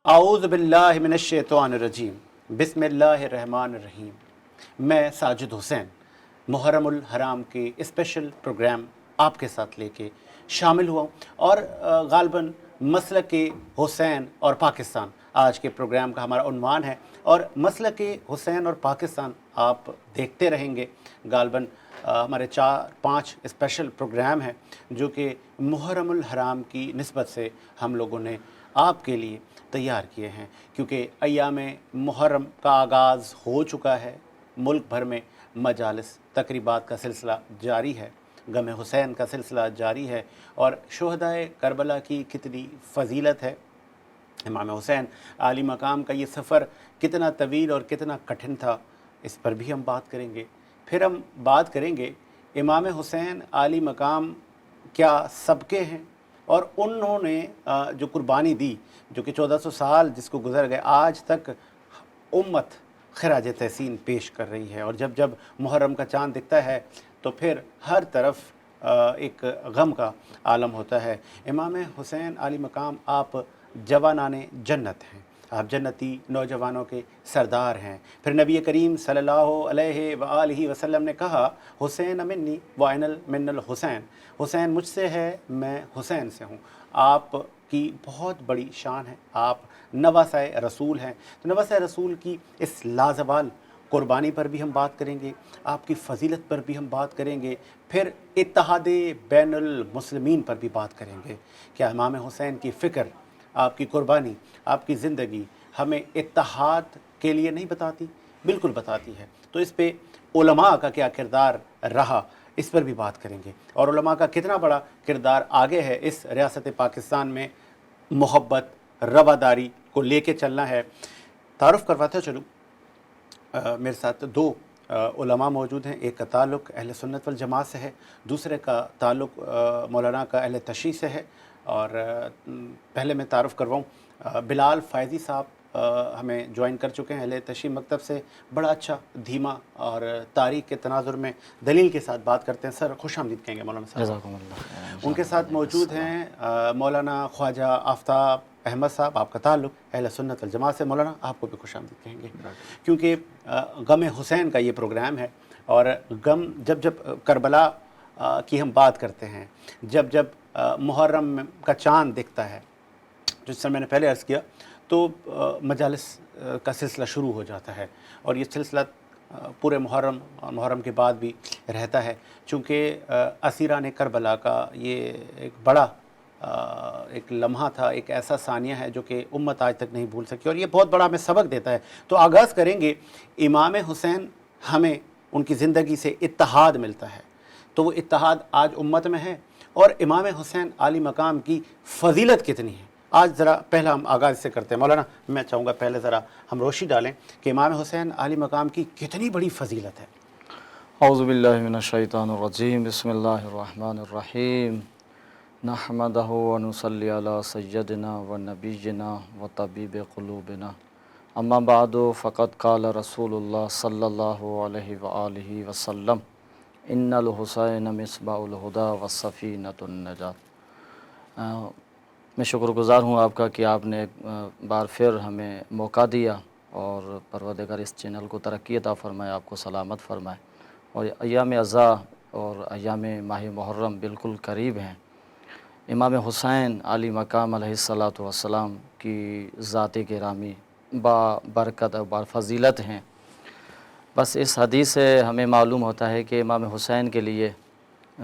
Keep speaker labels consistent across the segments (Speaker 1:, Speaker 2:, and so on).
Speaker 1: اعوذ باللہ من الشیطان الرجیم بسم اللہ الرحمن الرحیم۔ میں ساجد حسین محرم الحرام کے اسپیشل پروگرام آپ کے ساتھ لے کے شامل ہوا ہوں، اور غالباً مسلک حسین اور پاکستان آج کے پروگرام کا ہمارا عنوان ہے، اور مسلک حسین اور پاکستان آپ دیکھتے رہیں گے۔ غالباً ہمارے 4-5 اسپیشل پروگرام ہیں جو کہ محرم الحرام کی نسبت سے ہم لوگوں نے آپ کے لیے تیار کیے ہیں، کیونکہ ایام محرم کا آغاز ہو چکا ہے۔ ملک بھر میں مجالس تقریبات کا سلسلہ جاری ہے، غم حسین کا سلسلہ جاری ہے، اور شہدائے کربلا کی کتنی فضیلت ہے۔ امام حسین عالی مقام کا یہ سفر کتنا طویل اور کتنا کٹھن تھا، اس پر بھی ہم بات کریں گے۔ پھر ہم بات کریں گے امام حسین عالی مقام کیا سبقے ہیں، اور انہوں نے جو قربانی دی، جو کہ 1400 سال جس کو گزر گئے، آج تک امت خراج تحسین پیش کر رہی ہے، اور جب جب محرم کا چاند دکھتا ہے تو پھر ہر طرف ایک غم کا عالم ہوتا ہے۔ امام حسین عالی مقام آپ جوانان جنت ہیں، آپ جنتی نوجوانوں کے سردار ہیں۔ پھر نبی کریم صلی اللہ علیہ وآلہ وسلم نے کہا، حسین منی وعین من الحسین، حسین مجھ سے ہے، میں حسین سے ہوں۔ آپ کی بہت بڑی شان ہے، آپ نواسہ رسول ہیں۔ تو نواسہ رسول کی اس لازوال قربانی پر بھی ہم بات کریں گے، آپ کی فضیلت پر بھی ہم بات کریں گے، پھر اتحاد بین المسلمین پر بھی بات کریں گے۔ کیا امام حسین کی فکر، آپ کی قربانی، آپ کی زندگی ہمیں اتحاد کے لیے نہیں بتاتی؟ بالکل بتاتی ہے۔ تو اس پہ علماء کا کیا کردار رہا، اس پر بھی بات کریں گے، اور علماء کا کتنا بڑا کردار آگے ہے اس ریاست پاکستان میں محبت رواداری کو لے کے چلنا ہے۔ تعارف کرواتا چلوں، میرے ساتھ 2 علماء موجود ہیں، ایک کا تعلق اہل سنت والجماعت سے ہے، دوسرے کا تعلق مولانا کا اہل تشیع سے ہے۔ اور پہلے میں تعارف کرواؤں، بلال فائزی صاحب ہمیں جوائن کر چکے ہیں اہل تشیع مکتب سے، بڑا اچھا دھیما اور تاریخ کے تناظر میں دلیل کے ساتھ بات کرتے ہیں۔ سر خوش آمدید کہیں گے مولانا صاحب۔
Speaker 2: جزاکم اللہ۔
Speaker 1: ان کے ساتھ موجود ہیں مولانا خواجہ آفتاب احمد صاحب، آپ کا تعلق اہل سنت والجماعت سے۔ مولانا آپ کو بھی خوش آمدید کہیں گے، کیونکہ غم حسین کا یہ پروگرام ہے، اور غم جب جب کربلا کی ہم بات کرتے ہیں، جب جب محرم کا چاند دکھتا ہے، جس سے میں نے پہلے عرض کیا، تو مجالس کا سلسلہ شروع ہو جاتا ہے، اور یہ سلسلہ پورے محرم اور محرم کے بعد بھی رہتا ہے، چونکہ اسیران کربلا کا یہ ایک بڑا ایک لمحہ تھا، ایک ایسا ثانیہ ہے جو کہ امت آج تک نہیں بھول سکی، اور یہ بہت بڑا ہمیں سبق دیتا ہے۔ تو آغاز کریں گے، امام حسین ہمیں ان کی زندگی سے اتحاد ملتا ہے، تو وہ اتحاد آج امت میں ہے، اور امام حسین عالی مقام کی فضیلت کتنی ہے۔ آج ذرا پہلا ہم آغاز سے کرتے ہیں۔ مولانا میں چاہوں گا پہلے ذرا ہم روشنی ڈالیں کہ امام حسین عالی مقام کی کتنی بڑی فضیلت ہے۔
Speaker 2: اعوذ باللہ من الشیطان الرجیم، بسم اللہ الرحمن الرحیم، نحمدہ ونصلی علی سیدنا و نبینا و طبیب قلوبنا، اما بعد فقد قال رسول اللہ صلی اللہ علیہ وآلہ وسلم، ان الحسین مصباح الہدی و سفینۃ النجات۔ میں شکر گزار ہوں آپ کا کہ آپ نے ایک بار پھر ہمیں موقع دیا، اور پروردگار اس چینل کو ترقی عطا فرمائے، آپ کو سلامت فرمائے، اور ایام عزا اور ایام ماہ محرم بالکل قریب ہیں۔ امام حسین علی مقام علیہ الصلاۃ والسلام کی ذات گرامی با برکت اور با فضیلت ہیں۔ بس اس حدیث سے ہمیں معلوم ہوتا ہے کہ امام حسین کے لیے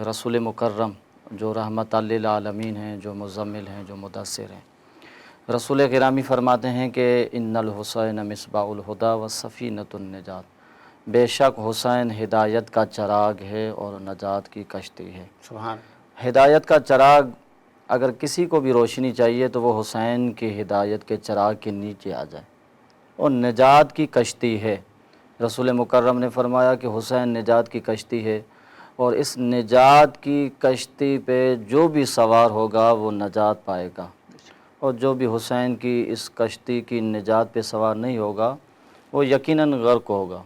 Speaker 2: رسول مکرم جو رحمت للعالمین ہیں، جو مزمل ہیں، جو مدثر ہیں، رسول گرامی فرماتے ہیں کہ ان الحسین مصباح الہدی و سفینۃ النجات، بے شک حسین ہدایت کا چراغ ہے اور نجات کی کشتی ہے۔
Speaker 1: سبحان۔
Speaker 2: ہدایت کا چراغ، اگر کسی کو بھی روشنی چاہیے تو وہ حسین کی ہدایت کے چراغ کے نیچے آ جائے، اور نجات کی کشتی ہے، رسول مکرم نے فرمایا کہ حسین نجات کی کشتی ہے، اور اس نجات کی کشتی پہ جو بھی سوار ہوگا وہ نجات پائے گا، اور جو بھی حسین کی اس کشتی کی نجات پہ سوار نہیں ہوگا وہ یقیناً غرق ہوگا۔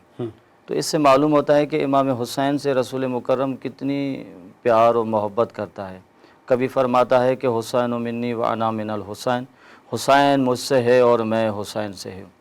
Speaker 2: تو اس سے معلوم ہوتا ہے کہ امام حسین سے رسول مکرم کتنی پیار و محبت کرتا ہے۔ کبھی فرماتا ہے کہ حسین منی و انا من الحسین، حسین مجھ سے ہے اور میں حسین سے ہوں۔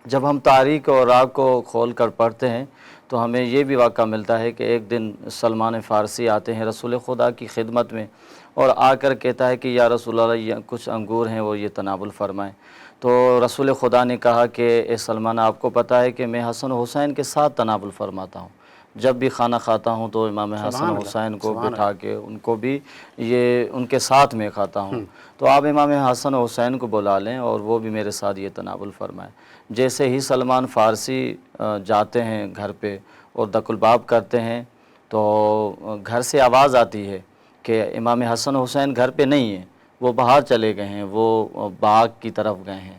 Speaker 2: جب ہم تاریخ اور راگ کو کھول کر پڑھتے ہیں تو ہمیں یہ بھی واقعہ ملتا ہے کہ ایک دن سلمان فارسی آتے ہیں رسول خدا کی خدمت میں، اور آ کر کہتا ہے کہ یا رسول اللہ یہ کچھ انگور ہیں وہ یہ تناول فرمائیں۔ تو رسول خدا نے کہا کہ اے سلمان، آپ کو پتہ ہے کہ میں حسن و حسین کے ساتھ تناول فرماتا ہوں، جب بھی کھانا کھاتا ہوں تو امام حسن و حسین کو بٹھا کے ان کو بھی یہ ان کے ساتھ میں کھاتا ہوں، تو آپ امام حسن و حسین کو بلا لیں اور وہ بھی میرے ساتھ یہ تناول فرمائیں۔ جیسے ہی سلمان فارسی جاتے ہیں گھر پہ اور دق الباب کرتے ہیں تو گھر سے آواز آتی ہے کہ امام حسن و حسین گھر پہ نہیں ہیں، وہ باہر چلے گئے ہیں، وہ باغ کی طرف گئے ہیں۔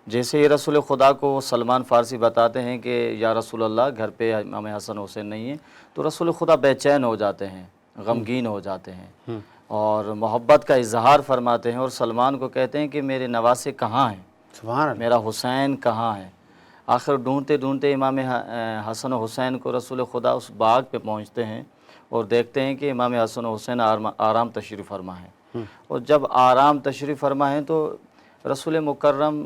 Speaker 2: جیسے ہی رسول خدا کو سلمان فارسی بتاتے ہیں کہ یا رسول اللہ گھر پہ امام حسن حسین نہیں ہیں، تو رسول خدا بے چین ہو جاتے ہیں، غمگین ہو جاتے ہیں اور محبت کا اظہار فرماتے ہیں، اور سلمان کو کہتے ہیں کہ میرے نواسے کہاں ہیں،
Speaker 1: سبحان اللہ۔
Speaker 2: میرا حسین کہاں ہے۔ آخر ڈھونڈتے ڈھونڈتے امام حسن و حسین کو رسول خدا اس باغ پہ پہنچتے ہیں اور دیکھتے ہیں کہ امام حسن و حسین آرام تشریف فرما ہیں، اور جب آرام تشریف فرما ہیں تو رسول مکرم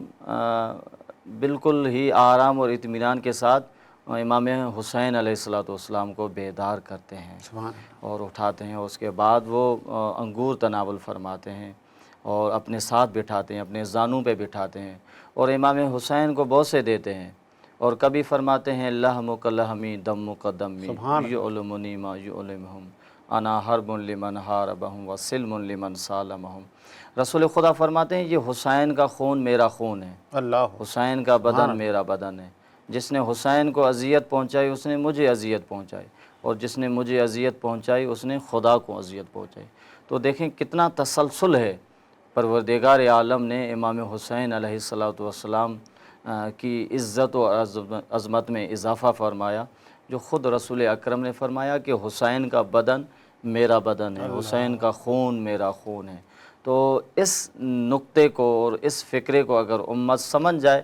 Speaker 2: بالکل ہی آرام اور اطمینان کے ساتھ امام حسین علیہ السلام کو بیدار کرتے ہیں
Speaker 1: سبحان اللہ۔
Speaker 2: اور اٹھاتے ہیں، اور اس کے بعد وہ انگور تناول فرماتے ہیں اور اپنے ساتھ بٹھاتے ہیں، اپنے زانوں پہ بٹھاتے ہیں اور امام حسین کو بوسے دیتے ہیں، اور کبھی فرماتے ہیں لحمک لحمی دمک دمی یعلمنی ما یعلمہم انا حرب لمن حاربہم وسلم لمن سالمہم۔ رسول خدا فرماتے ہیں یہ حسین کا خون میرا خون ہے،
Speaker 1: اللہ
Speaker 2: حسین کا بدن میرا بدن ہے، جس نے حسین کو اذیت پہنچائی اس نے مجھے اذیت پہنچائی، اور جس نے مجھے اذیت پہنچائی اس نے خدا کو اذیت پہنچائی۔ تو دیکھیں کتنا تسلسل ہے، پروردگار عالم نے امام حسین علیہ السلام کی عزت و عظمت میں اضافہ فرمایا، جو خود رسول اکرم نے فرمایا کہ حسین کا بدن میرا بدن ہے، حسین کا خون میرا خون ہے۔ تو اس نقطے کو اور اس فکرے کو اگر امت سمجھ جائے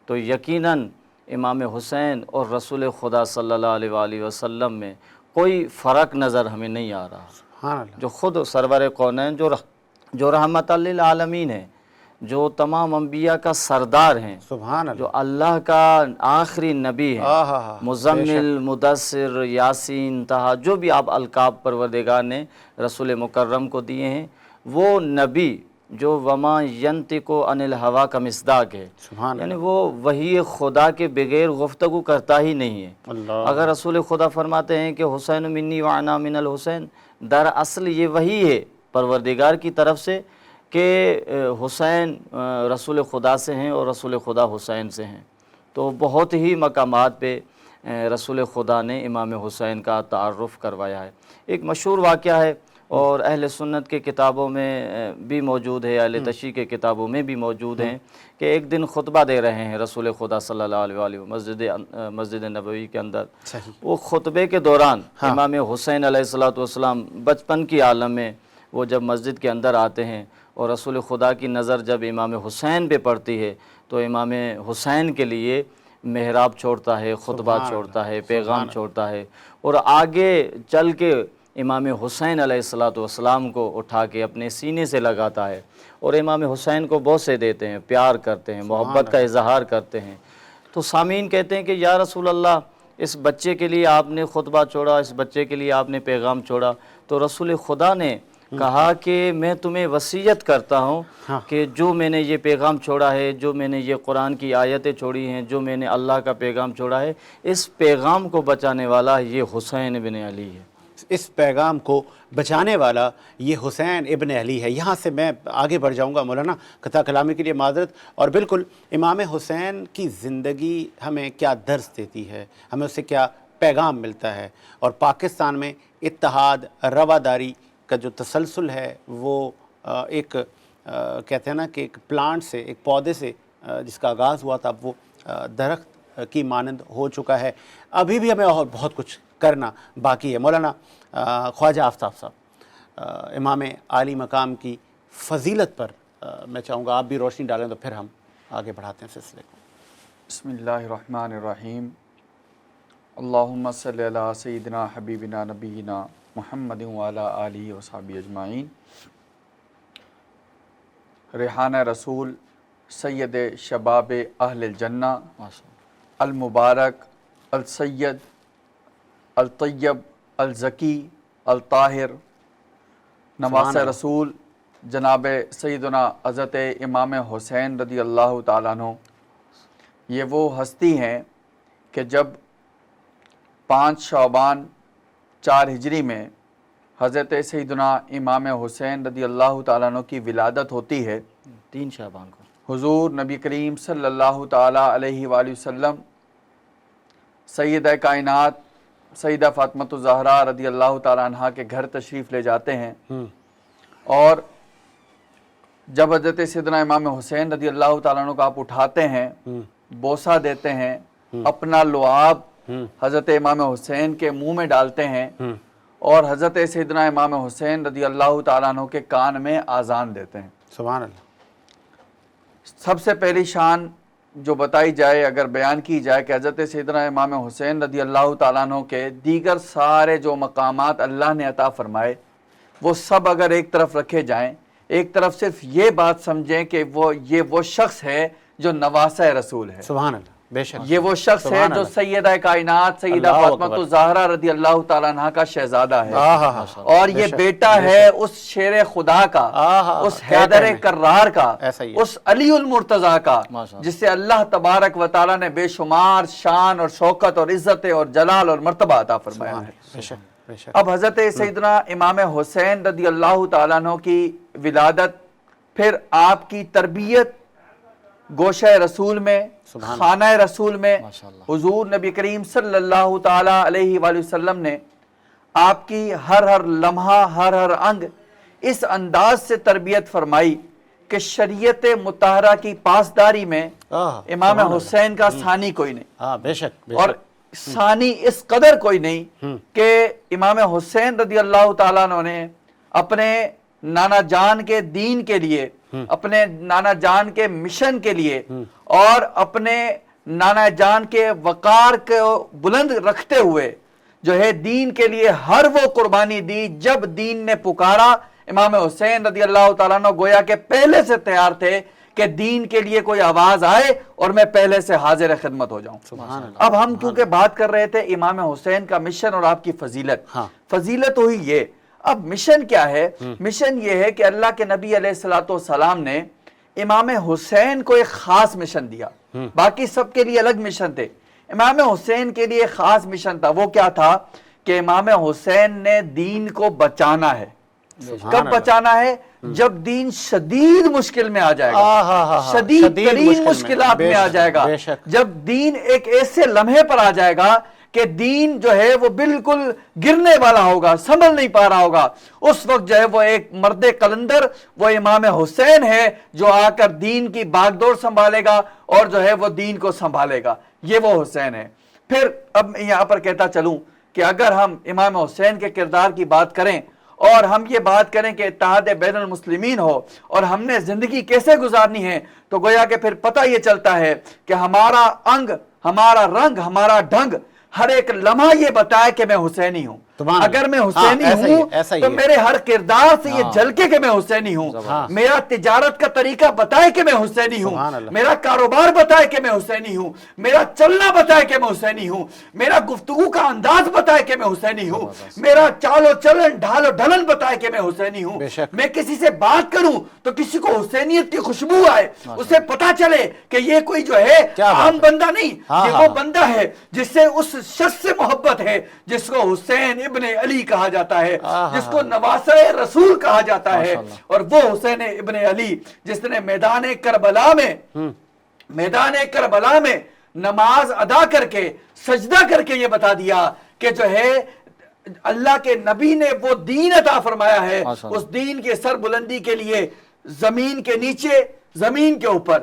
Speaker 2: تو یقیناً امام حسین اور رسول خدا صلی اللہ علیہ وآلہ وسلم میں کوئی فرق نظر ہمیں نہیں آ رہا،
Speaker 1: سبحان اللہ۔
Speaker 2: جو خود سرور کونین جو رحمت للعالمین ہے، جو تمام انبیاء کا سردار ہیں،
Speaker 1: سبحان اللہ۔
Speaker 2: جو اللہ کا آخری نبی ہے، مزمل، مدثر، یاسین، طہ، جو بھی آپ القاب پروردگار نے رسول مکرم کو دیے ہیں، وہ نبی جو وما ینطق عن الہوا کا مصداق ہے،
Speaker 1: سبحان
Speaker 2: یعنی وہ وحی خدا کے بغیر گفتگو کرتا ہی نہیں ہے۔
Speaker 1: اللہ۔
Speaker 2: اگر رسول خدا فرماتے ہیں کہ حسین منی وانا من الحسین، دراصل یہ وہی ہے پروردگار کی طرف سے کہ حسین رسول خدا سے ہیں اور رسول خدا حسین سے ہیں۔ تو بہت ہی مقامات پہ رسول خدا نے امام حسین کا تعارف کروایا ہے۔ ایک مشہور واقعہ ہے اور اہل سنت کے کتابوں میں بھی موجود ہے، اہل تشیع کے کتابوں میں بھی موجود ہیں کہ ایک دن خطبہ دے رہے ہیں رسول خدا صلی اللہ علیہ وآلہ مسجد نبوی کے اندر۔ وہ خطبے کے دوران امام حسین علیہ السلام بچپن کی عالم میں وہ جب مسجد کے اندر آتے ہیں اور رسول خدا کی نظر جب امام حسین پہ پڑتی ہے تو امام حسین کے لیے محراب چھوڑتا ہے، خطبہ چھوڑتا ہے، پیغام چھوڑتا ہے، اور آگے چل کے امام حسین علیہ السلام کو اٹھا کے اپنے سینے سے لگاتا ہے اور امام حسین کو بوسے دیتے ہیں، پیار کرتے ہیں، محبت کا اظہار کرتے ہیں۔ تو سامعین کہتے ہیں کہ یا رسول اللہ اس بچے کے لیے آپ نے خطبہ چھوڑا، اس بچے کے لیے آپ نے پیغام چھوڑا، تو رسول خدا نے کہا کہ میں تمہیں وصیت کرتا ہوں کہ جو میں نے یہ پیغام چھوڑا ہے، جو میں نے یہ قرآن کی آیتیں چھوڑی ہیں، جو میں نے اللہ کا پیغام چھوڑا ہے، اس پیغام کو بچانے والا یہ حسین بن علی ہے۔
Speaker 1: اس پیغام کو بچانے والا یہ حسین ابن علی ہے۔ یہاں سے میں آگے بڑھ جاؤں گا مولانا، قطع کلامی کے لیے معذرت، اور بالکل امام حسین کی زندگی ہمیں کیا درس دیتی ہے، ہمیں اس سے کیا پیغام ملتا ہے، اور پاکستان میں اتحاد، رواداری کا جو تسلسل ہے وہ ایک کہتے ہیں نا کہ ایک پلانٹ سے، ایک پودے سے جس کا آغاز ہوا تھا، وہ درخت کی مانند ہو چکا ہے. ابھی بھی ہمیں اور بہت کچھ کرنا باقی ہے. مولانا خواجہ آفتاب صاحب، امام عالی مقام کی فضیلت پر میں چاہوں گا آپ بھی روشنی ڈالیں تو پھر ہم آگے بڑھاتے ہیں سلسلے کو.
Speaker 3: بسم اللہ الرحمن الرحیم. اللہم صلی علی سیدنا حبیبنا نبینا محمد وعلی آلہ وصحبہ اجمعین. ریحانہ رسول سید شباب اہل الجنہ المبارک السید الطیب الزکی الطاہر نواس رسول جناب سیدنا حضرت امام حسین رضی اللہ تعالیٰ عنہ، یہ وہ ہستی ہیں کہ جب 5 شعبان 4 ہجری میں حضرت سیدنا امام حسین رضی اللہ تعالیٰ عنہ کی ولادت ہوتی ہے.
Speaker 2: 3 شعبان کو
Speaker 3: حضور نبی کریم صلی اللہ تعالیٰ علیہ وآلہ وسلم سیدہ کائنات سیدہ فاطمہ الزہرا رضی اللہ تعالیٰ عنہ کے گھر تشریف لے جاتے ہیں، اور جب حضرت سیدنا امام حسین رضی اللہ تعالیٰ عنہ کو آپ اٹھاتے ہیں، بوسہ دیتے ہیں، اپنا لعاب حضرت امام حسین کے منہ میں ڈالتے ہیں، اور حضرت سیدنا امام حسین رضی اللہ تعالیٰ عنہ کے کان میں آذان دیتے ہیں.
Speaker 1: سبحان اللہ.
Speaker 3: سب سے پہلی شان جو بتائی جائے، اگر بیان کی جائے، کہ حضرت سیدنا امام حسین رضی اللہ تعالیٰ عنہ کے دیگر سارے جو مقامات اللہ نے عطا فرمائے وہ سب اگر ایک طرف رکھے جائیں، ایک طرف صرف یہ بات سمجھیں کہ یہ وہ شخص ہے جو نواسہ رسول ہے.
Speaker 1: سبحان اللہ. بے شک
Speaker 3: یہ وہ شخص ہے جو سیدہ کائنات سیدہ فاطمہ الزہرا رضی اللہ تعالیٰ عنہ کا شہزادہ ہے، اور یہ بیٹا ہے اس شیر خدا کا، اس حیدر کرار کا، اس علی المرتضیٰ کا، جس سے اللہ تبارک و تعالیٰ نے بے شمار شان اور شوکت اور عزت اور جلال اور مرتبہ عطا فرمایا ہے. اب حضرت سیدنا امام حسین رضی اللہ تعالیٰ عنہ کی ولادت، پھر آپ کی تربیت گوشہ رسول میں، خانہ رسول میں، حضور نبی کریم صلی اللہ تعالیٰ علیہ وآلہ وسلم نے آپ کی ہر لمحہ ہر انگ اس انداز سے تربیت فرمائی کہ شریعت مطہرہ کی پاسداری میں امام حسین کا ثانی کوئی نہیں.
Speaker 1: بے شک.
Speaker 3: اور ثانی اس قدر کوئی نہیں کہ امام حسین رضی اللہ تعالیٰ عنہ نے اپنے نانا جان کے دین کے لیے، اپنے نانا جان کے مشن کے لیے، اور اپنے نانا جان کے وقار کو بلند رکھتے ہوئے جو ہے دین کے لیے ہر وہ قربانی دی. جب دین نے پکارا، امام حسین رضی اللہ تعالیٰ عنہ گویا کہ پہلے سے تیار تھے کہ دین کے لیے کوئی آواز آئے اور میں پہلے سے حاضر خدمت ہو جاؤں. اب ہم کیونکہ بات کر رہے تھے امام حسین کا مشن اور آپ کی فضیلت، فضیلت ہوئی یہ. اب مشن کیا ہے؟ مشن یہ ہے کہ اللہ کے نبی علیہ السلام نے امام حسین کو ایک خاص مشن دیا، باقی سب کے لیے الگ مشن تھے. امام حسین کے لیے ایک خاص مشن تھا. وہ کیا تھا کہ امام حسین نے دین کو بچانا ہے. کب بچانا ہے؟ جب دین شدید مشکل میں آ جائے گا، شدید ترین مشکلات میں آ جائے گا، جب دین ایک ایسے لمحے پر آ جائے گا کہ دین جو ہے وہ بالکل گرنے والا ہوگا، سنبھل نہیں پا رہا ہوگا، اس وقت جو ہے وہ ایک مرد قلندر، وہ امام حسین ہے جو آ کر دین کی باغ دوڑ سنبھالے گا اور جو ہے وہ دین کو سنبھالے گا. یہ وہ حسین ہے. پھر اب یہاں پر کہتا چلوں کہ اگر ہم امام حسین کے کردار کی بات کریں اور ہم یہ بات کریں کہ اتحاد بین المسلمین ہو اور ہم نے زندگی کیسے گزارنی ہے، تو گویا کہ پھر پتہ یہ چلتا ہے کہ ہمارا انگ، ہمارا رنگ، ہمارا ڈھنگ ہر ایک لمحہ یہ بتائے کہ میں حسینی ہوں. اگر میں حسینی ہوں تو میرے ہر کردار سے یہ جھلکے کہ میں حسینی ہوں. میرا تجارت کا طریقہ بتائے کہ میں حسینی ہوں، میرا کاروبار بتائے کہ میں حسینی ہوں، میرا چلنا بتائے کہ میں حسینی ہوں، میرا گفتگو کا انداز بتائے کہ میں حسینی ہوں، میرا چال و چلن ڈھال و ڈھلن بتائے کہ میں حسینی ہوں. میں کسی سے بات کروں تو کسی کو حسینیت کی خوشبو آئے، اسے پتا چلے کہ یہ کوئی جو ہے عام بندہ نہیں، یہ وہ بندہ ہے جس سے اس شخص سے محبت ہے جس کو حسین ابن علی کہا جاتا ہے، جس کو نواسہ رسول کہا جاتا ہے. اور وہ حسین ابن علی جس نے میدان کربلا میں نماز ادا کر کے سجدہ کر کے یہ بتا دیا کہ جو ہے اللہ کے نبی نے وہ دین عطا فرمایا ہے، اس دین کے سر بلندی کے لیے زمین کے نیچے، زمین کے اوپر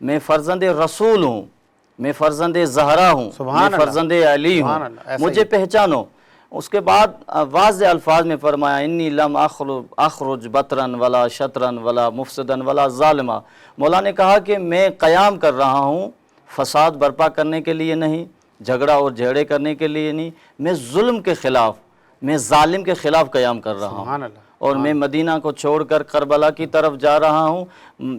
Speaker 2: میں فرزند رسول ہوں، میں فرزند زہرا ہوں،
Speaker 1: سبحان
Speaker 2: میں
Speaker 1: اللہ،
Speaker 2: فرزند علی
Speaker 1: سبحان
Speaker 2: ہوں،
Speaker 1: اللہ، ایسا
Speaker 2: مجھے
Speaker 1: ہی۔
Speaker 2: پہچانو۔ اس کے بعد واضح الفاظ میں فرمایا انی لم اخرج بطرن ولا شطرن ولا مفسدن ولا ظالمہ۔ مولا نے کہا کہ میں قیام کر رہا ہوں فساد برپا کرنے کے لیے نہیں، جھگڑا اور جھیڑے کرنے کے لیے نہیں، میں ظلم کے خلاف، میں ظالم کے خلاف قیام کر رہا ہوں،
Speaker 1: سبحان اللہ،
Speaker 2: اور میں مدینہ کو چھوڑ کر کربلا کی طرف جا رہا ہوں۔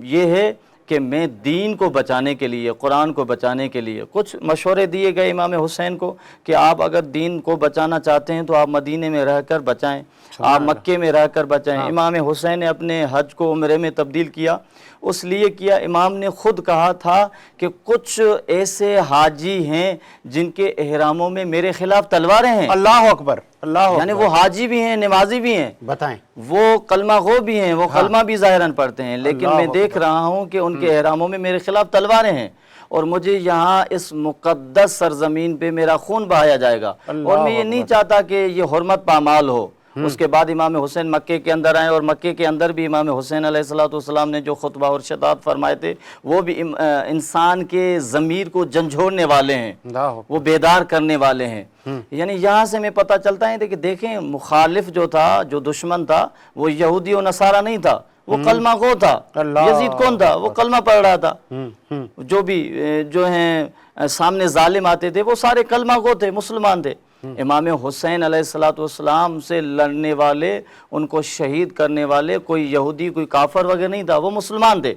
Speaker 2: یہ ہے کہ میں دین کو بچانے کے لیے، قرآن کو بچانے کے لیے کچھ مشورے دیے گئے امام حسین کو کہ آپ اگر دین کو بچانا چاہتے ہیں تو آپ مدینے میں رہ کر بچائیں، آپ مکے میں رہ کر بچائیں۔ امام حسین نے اپنے حج کو عمرے میں تبدیل کیا، اس لیے کیا، امام نے خود کہا تھا کہ کچھ ایسے حاجی ہیں جن کے احراموں میں میرے خلاف تلواریں ہیں،
Speaker 1: اللہ اکبر، اللہ
Speaker 2: یعنی
Speaker 1: اکبر،
Speaker 2: وہ حاجی بھی ہیں، نمازی بھی ہیں،
Speaker 1: بتائیں،
Speaker 2: وہ کلمہ گو بھی ہیں، وہ کلمہ بھی ظاہراً پڑھتے ہیں، لیکن
Speaker 1: اللہ
Speaker 2: میں دیکھ رہا ہوں کہ ان کے احراموں میں میرے خلاف تلواریں ہیں، اور مجھے یہاں اس مقدس سرزمین پہ میرا خون بہایا جائے گا، اور میں یہ نہیں چاہتا کہ یہ حرمت پامال ہو۔ اس کے بعد امام حسین مکے کے اندر آئے، اور مکے کے اندر بھی امام حسین علیہ السلام نے جو خطبہ اور ارشادات فرمائے تھے وہ بھی انسان کے ضمیر کو جھنجھوڑنے والے ہیں،
Speaker 1: اللہ اکبر،
Speaker 2: وہ بیدار کرنے والے ہیں۔ یعنی یہاں سے ہمیں پتہ چلتا ہے کہ دیکھیں مخالف جو تھا، جو دشمن تھا، وہ یہودی و نصارہ نہیں تھا، وہ کلمہ گو تھا۔
Speaker 1: اللہ
Speaker 2: یزید کون تھا؟ وہ کلمہ پڑھ رہا تھا۔
Speaker 1: ہوں،
Speaker 2: جو بھی جو ہیں سامنے ظالم آتے تھے وہ سارے کلمہ گو تھے، مسلمان تھے۔ امام حسین علیہ السلام سے لڑنے والے، ان کو شہید کرنے والے کوئی یہودی، کوئی کافر وغیرہ نہیں تھا، وہ مسلمان تھے۔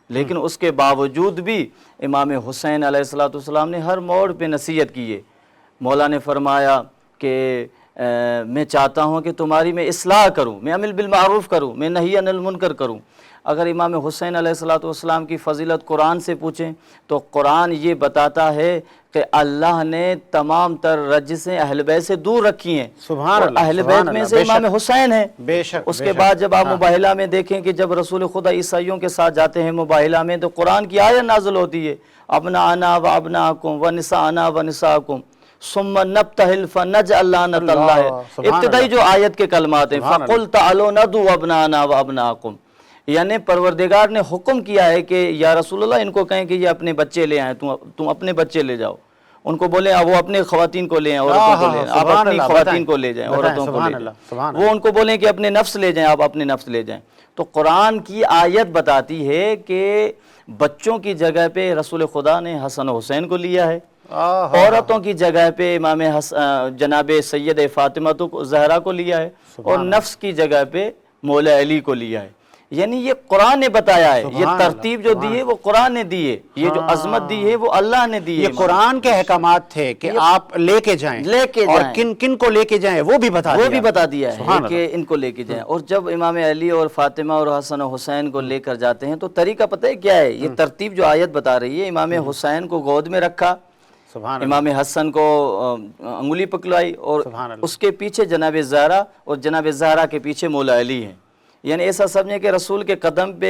Speaker 2: لیکن اس کے باوجود بھی امام حسین علیہ السلام نے ہر موڑ پہ نصیحت کی ہے۔ مولا نے فرمایا کہ میں چاہتا ہوں کہ تمہاری میں اصلاح کروں، میں امر بالمعروف کروں، میں نہی عن المنکر کروں۔ اگر امام حسین علیہ السلام کی فضیلت قرآن سے پوچھیں تو قرآن یہ بتاتا ہے کہ اللہ نے تمام تر رجسیں اہل بیت سے دور رکھی ہیں،
Speaker 1: سبحان
Speaker 2: اور
Speaker 1: اللہ،
Speaker 2: اہل
Speaker 1: سبحان
Speaker 2: بیت میں
Speaker 1: اللہ،
Speaker 2: سے
Speaker 1: بے
Speaker 2: امام
Speaker 1: شک،
Speaker 2: حسین ہیں۔
Speaker 1: بے شک،
Speaker 2: اس
Speaker 1: بے
Speaker 2: کے
Speaker 1: شک،
Speaker 2: بعد جب آپ مباہلہ میں دیکھیں کہ جب رسول خدا عیسائیوں کے ساتھ جاتے ہیں مباہلہ میں تو قرآن کی آیت نازل ہوتی ہے، ابناءنا و ابناءکم و نساءنا و نساءکم ثم نبتہل فنجعل لعنت اللہ۔
Speaker 1: سبحان
Speaker 2: ابتدائی
Speaker 1: اللہ،
Speaker 2: جو آیت کے کلمات ہیں،
Speaker 1: سبحان اللہ،
Speaker 2: فَقُلْ تَعَلُوا نَدْعُوا أَبْنَاءَنَا وَأَبْنَاءَكُمْ، یعنی پروردگار نے حکم کیا ہے کہ یا رسول اللہ ان کو کہیں کہ یہ اپنے بچے لے آئیں، تم اپنے بچے لے جاؤ، ان کو بولیں وہ اپنے خواتین کو لے آئیں، عورتوں کو لے آئیں، آپ
Speaker 1: سبحان
Speaker 2: اپنی
Speaker 1: اللہ،
Speaker 2: خواتین
Speaker 1: بتائیں،
Speaker 2: کو لے جائیں،
Speaker 1: بتائیں،
Speaker 2: عورتوں کو
Speaker 1: سبحان
Speaker 2: لے
Speaker 1: اللہ،
Speaker 2: جائیں،
Speaker 1: سبحان
Speaker 2: وہ ان کو بولیں کہ اپنے نفس لے جائیں، آپ اپنے نفس لے جائیں۔ تو قرآن کی آیت بتاتی ہے کہ بچوں کی جگہ پہ رسول خدا نے حسن و حسین کو لیا ہے، عورتوں کی جگہ پہ امام جناب سید فاطمہ زہرا کو لیا ہے، اور نفس کی جگہ پہ مولا علی کو لیا ہے۔ یعنی یہ قرآن نے بتایا ہے، یہ ترتیب جو دی ہے وہ قرآن نے دی ہے، یہ جو عظمت دی ہے وہ اللہ نے دی ہے۔
Speaker 1: یہ قرآن کے احکامات تھے کہ آپ لے کے جائیں، اور کن کن کو لے کے جائیں وہ بھی بتا دیا
Speaker 2: ہے کہ ان کو لے کے جائیں۔ اور جب امام علی اور فاطمہ اور حسن و حسین کو لے کر جاتے ہیں تو طریقہ پتہ ہے کیا ہے؟ یہ ترتیب جو آیت بتا رہی ہے، امام حسین کو گود میں رکھا، امام حسن کو انگلی پکڑائی، اور اس کے پیچھے جناب زہرا، اور جناب زہرا کے پیچھے مولا علی ہیں۔ یعنی ایسا سمجھیں کہ رسول کے قدم پہ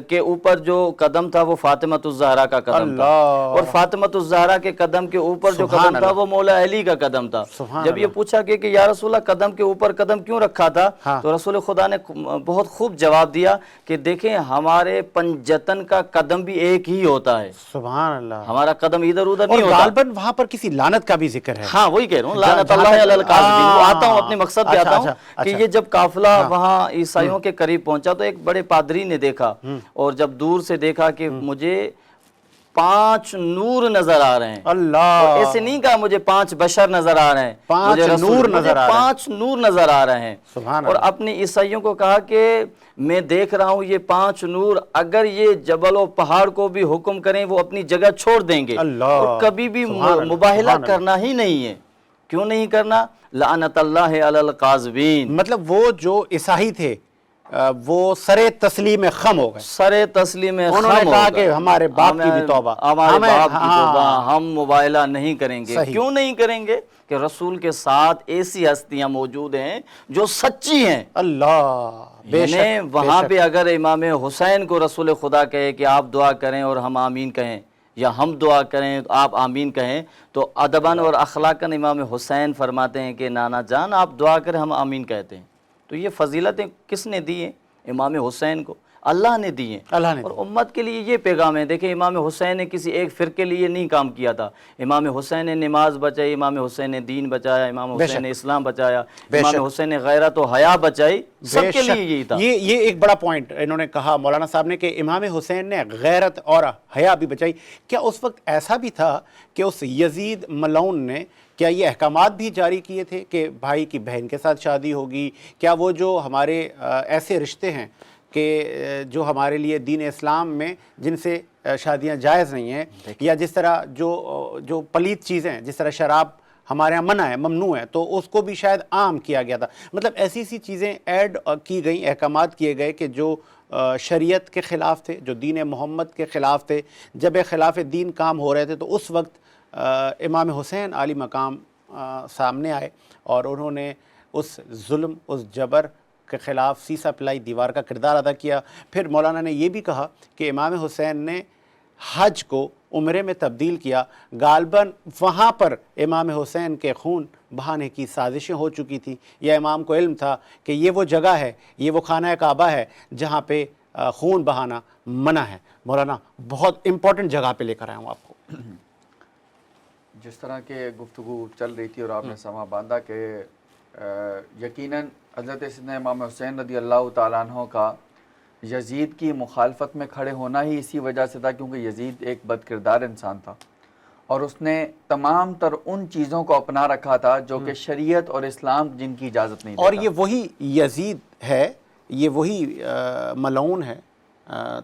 Speaker 2: کے اوپر جو قدم تھا وہ فاطمۃ الزہرا کا قدم تھا، اور فاطمۃ الزہرا کے قدم کے اوپر جو قدم تھا وہ مولا علی کا قدم تھا۔ جب یہ پوچھا کہ یا رسول اللہ قدم کے اوپر قدم کیوں رکھا تھا، تو رسول خدا نے بہت خوب جواب دیا کہ دیکھیں ہمارے پنجتن کا قدم بھی ایک ہی ہوتا ہے،
Speaker 1: سبحان اللہ،
Speaker 2: ہمارا قدم ادھر ادھر نہیں
Speaker 1: اور
Speaker 2: ہوتا۔
Speaker 1: غالباً وہاں پر کسی لعنت کا بھی ذکر ہے۔
Speaker 2: ہاں وہی کہہ رہا ہوں، لعنت اللہ علی القاذبین۔ وہ آتا ہوں اپنے مقصد پہ آتا ہوں کہ یہ جب قافلہ وہاں عیسائیوں کے قریب پہنچا تو ایک بڑے پادری نے دیکھا، اور جب دور سے دیکھا کہ مجھے 5 نور نظر آ رہے ہیں،
Speaker 1: اللہ،
Speaker 2: ایسے نہیں کہا مجھے 5 بشر نظر آ رہے ہیں،
Speaker 1: 5 نور نظر آ رہے ہیں،
Speaker 2: 5 نور نظر آ رہے ہیں۔ اور اپنے عیسائیوں کو کہا کہ میں دیکھ رہا ہوں یہ 5 نور اگر یہ جبل و پہاڑ کو بھی حکم کریں وہ اپنی جگہ چھوڑ دیں گے، اور کبھی بھی مباہلہ کرنا ہی نہیں ہے۔ کیوں نہیں کرنا؟ لعنت اللہ علی القاذبین،
Speaker 1: مطلب وہ جو عیسائی تھے وہ سر تسلیم خم ہو گئے،
Speaker 2: سر تسلیم خم ہو گئے،
Speaker 1: انہوں نے کہا کہ ہمارے باپ کی بھی توبہ،
Speaker 2: ہمارے باپ کی توبہ، ہم مباہلہ نہیں کریں گے۔ کیوں نہیں کریں گے؟ کہ رسول کے ساتھ ایسی ہستیاں موجود ہیں جو سچی ہیں۔
Speaker 1: اللہ، بے شک،
Speaker 2: یعنی وہاں پہ اگر امام حسین کو رسول خدا کہے کہ آپ دعا کریں اور ہم آمین کہیں، یا ہم دعا کریں تو آپ آمین کہیں، تو ادباً اور اخلاقاً امام حسین فرماتے ہیں کہ نانا جان آپ دعا کریں ہم آمین کہتے ہیں۔ تو یہ فضیلتیں کس نے دی ہیں؟ امام حسین کو۔ اللہ نے دیے
Speaker 1: اللہ نے
Speaker 2: اور امت کے لیے یہ پیغام ہے. دیکھیں امام حسین نے کسی ایک فرقے لیے نہیں کام کیا تھا. امام حسین نے نماز بچائی, امام حسین نے دین بچایا, امام حسین نے اسلام بچایا, امام حسین نے غیرت و حیا بچائی. سب کے لیے یہی تھا.
Speaker 1: یہ ایک بڑا پوائنٹ انہوں نے کہا مولانا صاحب نے کہ امام حسین نے غیرت اور حیا بھی بچائی. کیا اس وقت ایسا بھی تھا کہ اس یزید ملعون نے کیا یہ احکامات بھی جاری کیے تھے کہ بھائی کی بہن کے ساتھ شادی ہوگی؟ کیا وہ جو ہمارے ایسے رشتے ہیں کہ جو ہمارے لیے دین اسلام میں جن سے شادیاں جائز نہیں ہیں, یا جس طرح جو پلیت چیزیں جس طرح شراب ہمارے ہاں منع ہے, ممنوع ہے, تو اس کو بھی شاید عام کیا گیا تھا. مطلب ایسی سی چیزیں ایڈ کی گئیں, احکامات کیے گئے کہ جو شریعت کے خلاف تھے, جو دین محمد کے خلاف تھے. جب خلاف دین کام ہو رہے تھے تو اس وقت امام حسین عالی مقام سامنے آئے اور انہوں نے اس ظلم, اس جبر کے خلاف سیسا پلائی دیوار کا کردار ادا کیا. پھر مولانا نے یہ بھی کہا کہ امام حسین نے حج کو عمرے میں تبدیل کیا. غالباً وہاں پر امام حسین کے خون بہانے کی سازشیں ہو چکی تھیں, یا امام کو علم تھا کہ یہ وہ جگہ ہے, یہ وہ خانہ کعبہ ہے جہاں پہ خون بہانا منع ہے. مولانا بہت امپورٹنٹ جگہ پہ لے کر آیا ہوں آپ کو.
Speaker 3: جس طرح کے گفتگو چل رہی تھی اور آپ نے سما باندھا کہ یقیناً حضرت سیدنا امام حسین رضی اللہ تعالیٰ عنہ کا یزید کی مخالفت میں کھڑے ہونا ہی اسی وجہ سے تھا کیونکہ یزید ایک بد کردار انسان تھا اور اس نے تمام تر ان چیزوں کو اپنا رکھا تھا جو کہ شریعت اور اسلام جن کی اجازت نہیں دیتا.
Speaker 1: اور یہ وہی یزید ہے, یہ وہی ملعون ہے,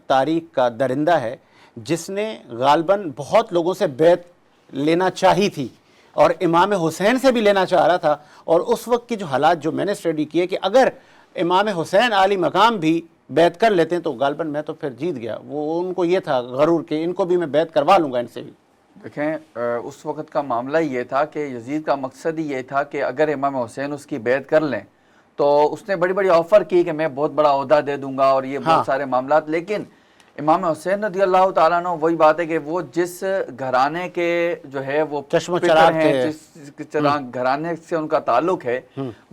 Speaker 1: تاریخ کا درندہ ہے, جس نے غالباً بہت لوگوں سے بیعت لینا چاہی تھی اور امام حسین سے بھی لینا چاہ رہا تھا. اور اس وقت کی جو حالات جو میں نے اسٹڈی کیے کہ اگر امام حسین عالی مقام بھی بیعت کر لیتے ہیں تو غالباً میں تو پھر جیت گیا. وہ ان کو یہ تھا غرور کہ ان کو بھی میں بیعت کروا لوں گا ان سے بھی.
Speaker 3: دیکھیں اس وقت کا معاملہ یہ تھا کہ یزید کا مقصد ہی یہ تھا کہ اگر امام حسین اس کی بیعت کر لیں تو اس نے بڑی بڑی آفر کی کہ میں بہت بڑا عہدہ دے دوں گا اور یہ بہت سارے معاملات. لیکن امام حسین رضی اللہ تعالیٰ عنہ وہی بات ہے کہ وہ جس گھرانے کے جو ہے وہ
Speaker 1: چشم و چراغ
Speaker 3: ہیں, جس گھرانے سے ان کا تعلق ہے,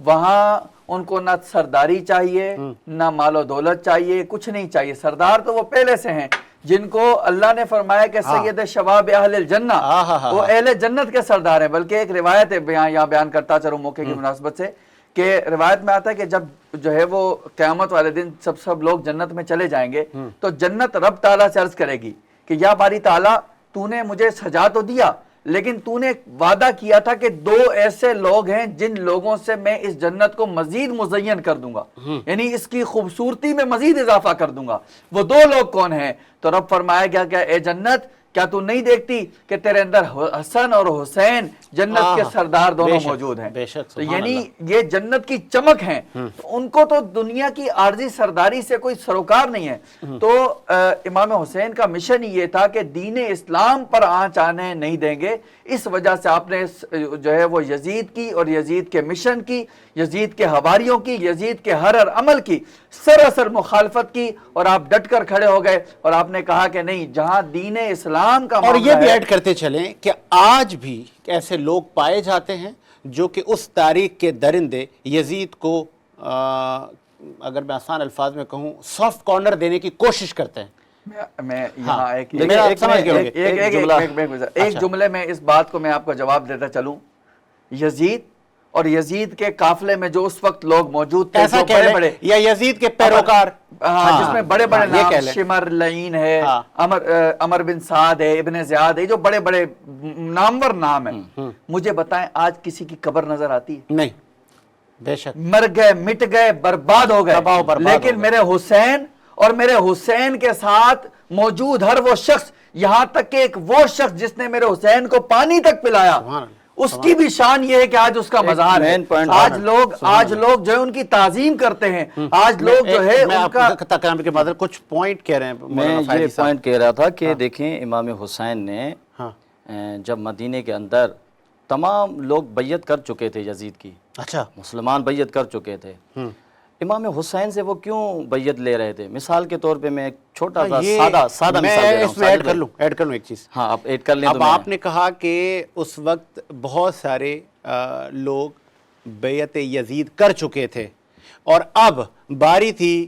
Speaker 3: وہاں ان کو نہ سرداری چاہیے نہ مال و دولت چاہیے, کچھ نہیں چاہیے. سردار تو وہ پہلے سے ہیں جن کو اللہ نے فرمایا کہ سید شباب اہل الجنہ, وہ اہل جنت کے سردار ہیں. بلکہ ایک روایت ہے یہاں بیان کرتا چلوں موقع کی مناسبت سے کہ روایت میں آتا ہے کہ جب جو ہے وہ قیامت والے دن سب لوگ جنت میں چلے جائیں گے تو جنت رب تعالیٰ سے عرض کرے گی کہ یا باری تعالیٰ تو نے مجھے سجا تو دیا لیکن تو نے وعدہ کیا تھا کہ 2 ایسے لوگ ہیں جن لوگوں سے میں اس جنت کو مزید مزین کر دوں گا, یعنی اس کی خوبصورتی میں مزید اضافہ کر دوں گا. وہ 2 لوگ کون ہیں؟ تو رب فرمایا گیا کہ اے جنت کیا تو نہیں دیکھتی کہ تیرے اندر حسن اور حسین جنت کے سردار دونوں موجود ہیں؟ تو یعنی یہ جنت کی چمک ہیں, ان کو تو دنیا کی عارضی سرداری سے کوئی سروکار نہیں ہے. تو امام حسین کا مشن یہ تھا کہ دین اسلام پر آنچ آنے نہیں دیں گے. اس وجہ سے آپ نے جو ہے وہ یزید کی اور یزید کے مشن کی, یزید کے حواریوں کی, یزید کے ہر عمل کی سراسر مخالفت کی اور آپ ڈٹ کر کھڑے ہو گئے اور آپ نے کہا کہ نہیں, جہاں دین اسلام کا
Speaker 1: اور یہ بھی ایڈ کرتے چلیں کہ آج بھی ایسے لوگ پائے جاتے ہیں جو کہ اس تاریخ کے درندے یزید کو اگر میں آسان الفاظ میں کہوں سافٹ کارنر دینے کی کوشش کرتے ہیں.
Speaker 3: میں یہاں ایک جملے میں اس بات کو میں آپ کو جواب دیتا چلوں. یزید اور یزید کے قافلے میں جو اس وقت لوگ موجود تھے,
Speaker 1: ایسا کہہ لیں, یا یزید کے پیروکار,
Speaker 3: جس میں بڑے بڑے نام شمر لعین ہے, عمر بن سعد ہے, ابن زیاد ہے, جو بڑے بڑے نامور نام ہیں, مجھے بتائیں آج کسی کی قبر نظر آتی ہے؟
Speaker 1: نہیں, بے شک
Speaker 3: مر گئے, مٹ گئے, برباد ہو گئے. لیکن میرے حسین اور میرے حسین کے ساتھ موجود ہر وہ شخص, یہاں تک کہ ایک وہ شخص جس نے میرے حسین کو پانی تک پلایا, اس کی بھی شان یہ ہے کہ آج اس کا مزار ہے. آج لوگ جو ہے ان کی تعظیم کرتے ہیں. آج لوگ جو ہے
Speaker 1: میں آپ کے بعد کچھ پوائنٹ کہہ رہے ہیں.
Speaker 2: میں یہ پوائنٹ کہہ رہا تھا کہ دیکھیں امام حسین نے جب مدینے کے اندر تمام لوگ بیعت کر چکے تھے یزید کی,
Speaker 1: اچھا
Speaker 2: مسلمان بیعت کر چکے تھے, امام حسین سے وہ کیوں بیعت لے رہے تھے؟ مثال کے طور پہ میں ایک چھوٹا سا سادہ مثال دے رہا ہوں.
Speaker 1: اس میں ایڈ کر لوں ایک چیز.
Speaker 2: ہاں آپ ایڈ کر لیں.
Speaker 1: اب آپ نے کہا کہ اس وقت بہت سارے لوگ بیعت یزید کر چکے تھے اور اب باری تھی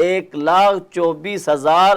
Speaker 2: 1,24,000